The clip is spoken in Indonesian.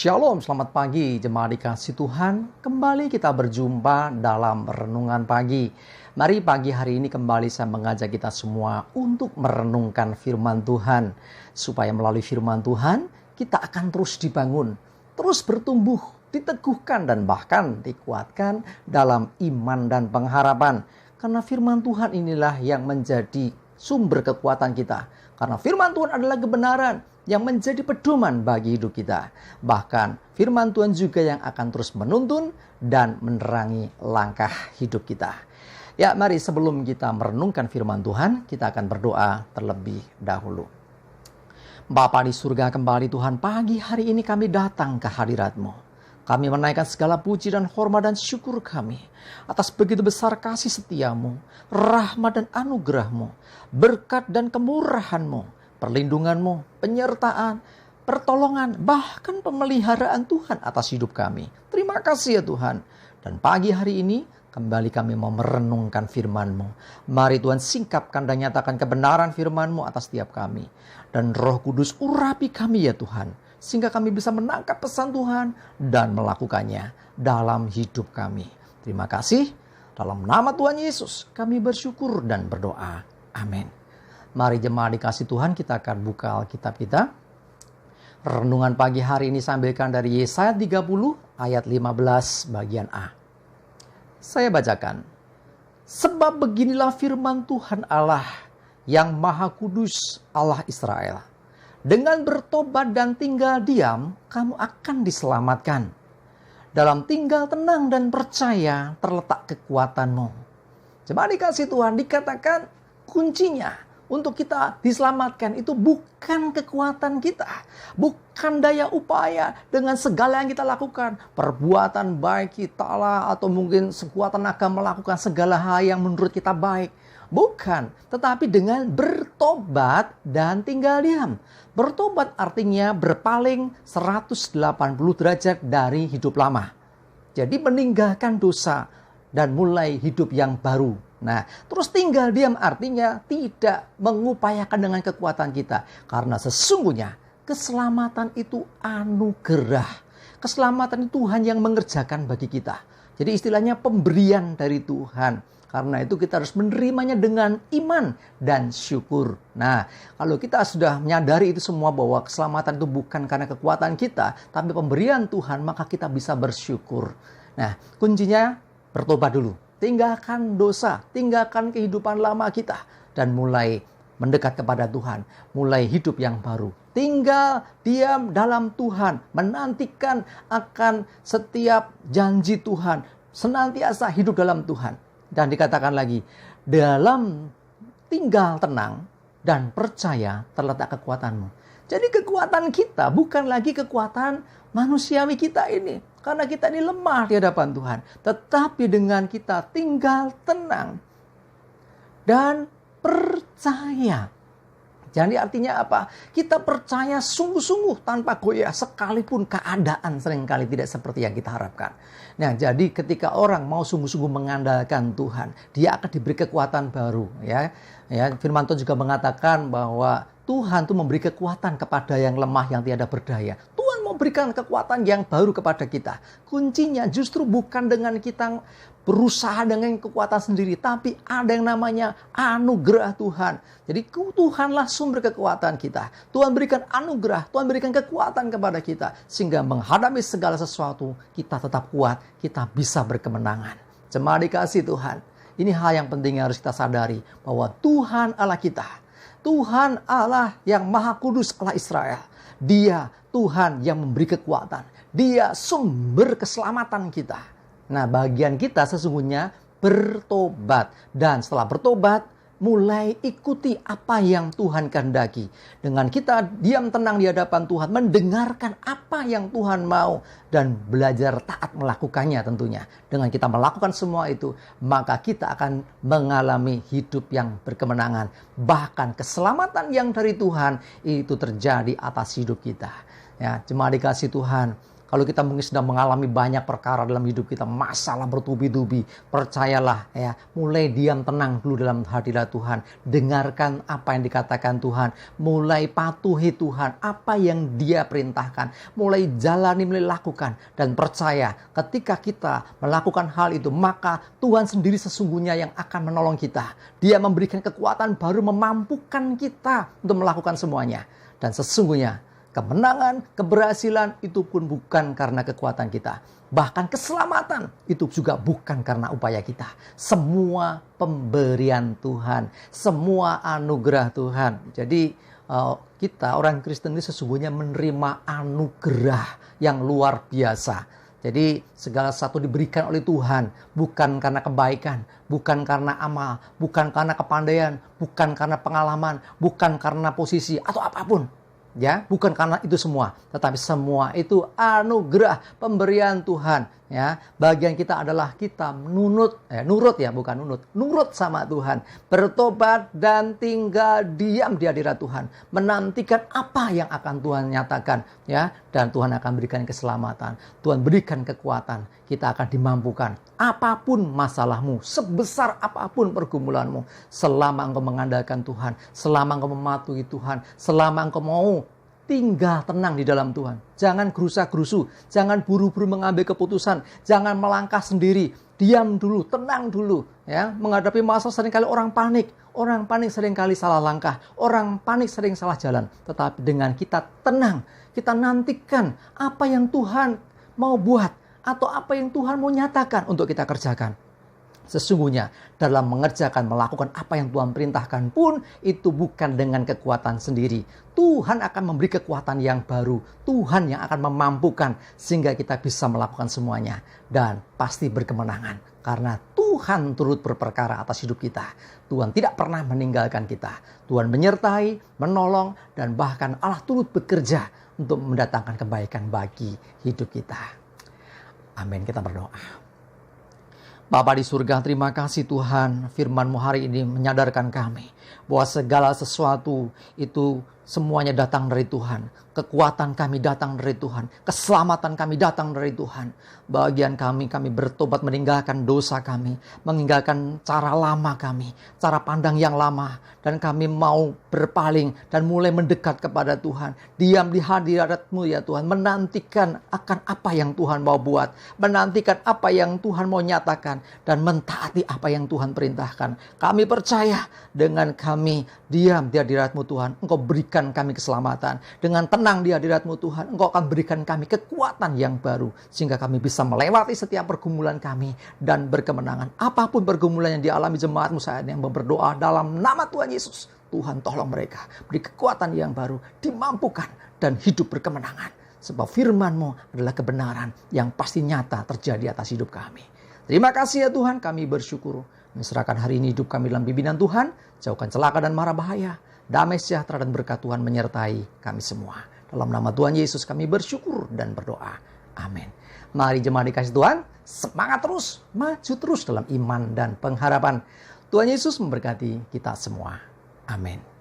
Shalom, selamat pagi jemaat dikasih Tuhan. Kembali kita berjumpa dalam renungan pagi. Mari pagi hari ini kembali saya mengajak kita semua untuk merenungkan firman Tuhan. Supaya melalui firman Tuhan kita akan terus dibangun, terus bertumbuh, diteguhkan dan bahkan dikuatkan dalam iman dan pengharapan. Karena firman Tuhan inilah yang menjadi sumber kekuatan kita. Karena firman Tuhan adalah kebenaran yang menjadi pedoman bagi hidup kita. Bahkan firman Tuhan juga yang akan terus menuntun dan menerangi langkah hidup kita. Ya, mari sebelum kita merenungkan firman Tuhan, kita akan berdoa terlebih dahulu. Bapa di surga, kembali Tuhan, pagi hari ini kami datang ke hadirat-Mu. Kami menaikkan segala puji dan hormat dan syukur kami atas begitu besar kasih setia-Mu, rahmat dan anugerah-Mu, berkat dan kemurahan-Mu, perlindungan-Mu, penyertaan, pertolongan, bahkan pemeliharaan Tuhan atas hidup kami. Terima kasih ya Tuhan. Dan pagi hari ini kembali kami mau merenungkan firman-Mu. Mari Tuhan singkapkan dan nyatakan kebenaran firman-Mu atas setiap kami. Dan Roh Kudus urapi kami ya Tuhan, sehingga kami bisa menangkap pesan Tuhan dan melakukannya dalam hidup kami. Terima kasih. Dalam nama Tuhan Yesus kami bersyukur dan berdoa. Amin. Mari jemaat dikasih Tuhan, kita akan buka Alkitab kita. Renungan pagi hari ini saya ambilkan dari Yesaya 30 ayat 15 bagian A. Saya bacakan. Sebab beginilah firman Tuhan Allah yang Maha Kudus, Allah Israel. Dengan bertobat dan tinggal diam, kamu akan diselamatkan. Dalam tinggal tenang dan percaya terletak kekuatanmu. Jemaat dikasih Tuhan, dikatakan kuncinya untuk kita diselamatkan itu bukan kekuatan kita. Bukan daya upaya dengan segala yang kita lakukan. Perbuatan baik kita lah, atau mungkin sekuat tenaga melakukan segala hal yang menurut kita baik. Bukan, tetapi dengan bertobat dan tinggal diam. Bertobat artinya berpaling 180 derajat dari hidup lama. Jadi meninggalkan dosa dan mulai hidup yang baru. Nah, terus tinggal diam artinya tidak mengupayakan dengan kekuatan kita. Karena sesungguhnya keselamatan itu anugerah. Keselamatan itu Tuhan yang mengerjakan bagi kita. Jadi istilahnya pemberian dari Tuhan. Karena itu kita harus menerimanya dengan iman dan syukur. Nah, kalau kita sudah menyadari itu semua bahwa keselamatan itu bukan karena kekuatan kita, tapi pemberian Tuhan, maka kita bisa bersyukur. Nah, kuncinya bertobat dulu. Tinggalkan dosa, tinggalkan kehidupan lama kita, dan mulai mendekat kepada Tuhan. Mulai hidup yang baru. Tinggal diam dalam Tuhan, menantikan akan setiap janji Tuhan. Senantiasa hidup dalam Tuhan. Dan dikatakan lagi, dalam tinggal tenang dan percaya terletak kekuatanmu. Jadi kekuatan kita bukan lagi kekuatan manusiawi kita ini. Karena kita ini lemah di hadapan Tuhan. Tetapi dengan kita tinggal tenang dan percaya. Jadi artinya apa? Kita percaya sungguh-sungguh tanpa goyah, sekalipun keadaan seringkali tidak seperti yang kita harapkan. Nah, jadi ketika orang mau sungguh-sungguh mengandalkan Tuhan, dia akan diberi kekuatan baru. Ya, firman Tuhan juga mengatakan bahwa Tuhan itu memberi kekuatan kepada yang lemah, yang tiada berdaya. Tuhan memberikan kekuatan yang baru kepada kita. Kuncinya justru bukan dengan kita berusaha dengan kekuatan sendiri, tapi ada yang namanya anugerah Tuhan. Jadi Tuhanlah sumber kekuatan kita. Tuhan berikan anugerah, Tuhan berikan kekuatan kepada kita, sehingga menghadapi segala sesuatu kita tetap kuat, kita bisa berkemenangan. Jemaat dikasih Tuhan, ini hal yang penting yang harus kita sadari, bahwa Tuhan Allah kita, Tuhan Allah yang Maha Kudus, Allah Israel, Dia Tuhan yang memberi kekuatan, Dia sumber keselamatan kita. Nah, bagian kita sesungguhnya bertobat. Dan setelah bertobat, mulai ikuti apa yang Tuhan kehendaki. Dengan kita diam tenang di hadapan Tuhan, mendengarkan apa yang Tuhan mau, dan belajar taat melakukannya tentunya. Dengan kita melakukan semua itu, maka kita akan mengalami hidup yang berkemenangan. Bahkan keselamatan yang dari Tuhan itu terjadi atas hidup kita. Ya, jemaat dikasih Tuhan. Kalau kita mungkin sedang mengalami banyak perkara dalam hidup kita, masalah bertubi-tubi, percayalah ya, mulai diam tenang dulu dalam hadirat Tuhan. Dengarkan apa yang dikatakan Tuhan, mulai patuhi Tuhan, apa yang Dia perintahkan, mulai jalani, mulai lakukan. Dan percaya ketika kita melakukan hal itu, maka Tuhan sendiri sesungguhnya yang akan menolong kita. Dia memberikan kekuatan baru, memampukan kita untuk melakukan semuanya. Dan sesungguhnya kemenangan, keberhasilan itu pun bukan karena kekuatan kita. Bahkan keselamatan itu juga bukan karena upaya kita. Semua pemberian Tuhan, semua anugerah Tuhan. Jadi kita orang Kristen ini sesungguhnya menerima anugerah yang luar biasa. Jadi segala sesuatu diberikan oleh Tuhan, bukan karena kebaikan, bukan karena amal, bukan karena kepandaian, bukan karena pengalaman, bukan karena posisi atau apapun. Ya, bukan karena itu semua, tetapi semua itu anugerah pemberian Tuhan. Ya, bagian kita adalah kita nurut sama Tuhan, bertobat dan tinggal diam di hadirat Tuhan, menantikan apa yang akan Tuhan nyatakan, ya, dan Tuhan akan berikan keselamatan, Tuhan berikan kekuatan, kita akan dimampukan. Apapun masalahmu, sebesar apapun pergumulanmu, selama engkau mengandalkan Tuhan, selama engkau mematuhi Tuhan, selama engkau mau tinggal tenang di dalam Tuhan. Jangan gerusa-gerusu, jangan buru-buru mengambil keputusan, jangan melangkah sendiri. Diam dulu, tenang dulu. Ya, menghadapi masalah seringkali orang panik seringkali salah langkah, orang panik sering salah jalan. Tetapi dengan kita tenang, kita nantikan apa yang Tuhan mau buat atau apa yang Tuhan mau nyatakan untuk kita kerjakan. Sesungguhnya dalam melakukan apa yang Tuhan perintahkan pun itu bukan dengan kekuatan sendiri. Tuhan akan memberi kekuatan yang baru. Tuhan yang akan memampukan sehingga kita bisa melakukan semuanya. Dan pasti berkemenangan. Karena Tuhan turut berperkara atas hidup kita. Tuhan tidak pernah meninggalkan kita. Tuhan menyertai, menolong, dan bahkan Allah turut bekerja untuk mendatangkan kebaikan bagi hidup kita. Amin, kita berdoa. Bapa di surga, terima kasih Tuhan, firman-Mu hari ini menyadarkan kami bahwa segala sesuatu itu semuanya datang dari Tuhan. Kekuatan kami datang dari Tuhan. Keselamatan kami datang dari Tuhan. Bagian kami bertobat meninggalkan dosa kami. Meninggalkan cara lama kami. Cara pandang yang lama. Dan kami mau berpaling dan mulai mendekat kepada Tuhan. Diam di hadirat-Mu ya Tuhan. Menantikan akan apa yang Tuhan mau buat. Menantikan apa yang Tuhan mau nyatakan. Dan mentaati apa yang Tuhan perintahkan. Kami percaya dengan kami diam di hadirat-Mu Tuhan. Engkau berikan kami keselamatan. Dengan tenang di hadirat-Mu Tuhan, Engkau akan berikan kami kekuatan yang baru. Sehingga kami bisa melewati setiap pergumulan kami dan berkemenangan. Apapun pergumulan yang dialami jemaat-Mu saat ini yang berdoa dalam nama Tuhan Yesus. Tuhan tolong mereka. Beri kekuatan yang baru. Dimampukan dan hidup berkemenangan. Sebab firman-Mu adalah kebenaran yang pasti nyata terjadi atas hidup kami. Terima kasih ya Tuhan, kami bersyukur. Menserahkan hari ini hidup kami dalam bimbingan Tuhan. Jauhkan celaka dan mara bahaya. Damai sejahtera dan berkat Tuhan menyertai kami semua. Dalam nama Tuhan Yesus kami bersyukur dan berdoa. Amin. Mari jemaat dikasih Tuhan, semangat terus, maju terus dalam iman dan pengharapan. Tuhan Yesus memberkati kita semua. Amin.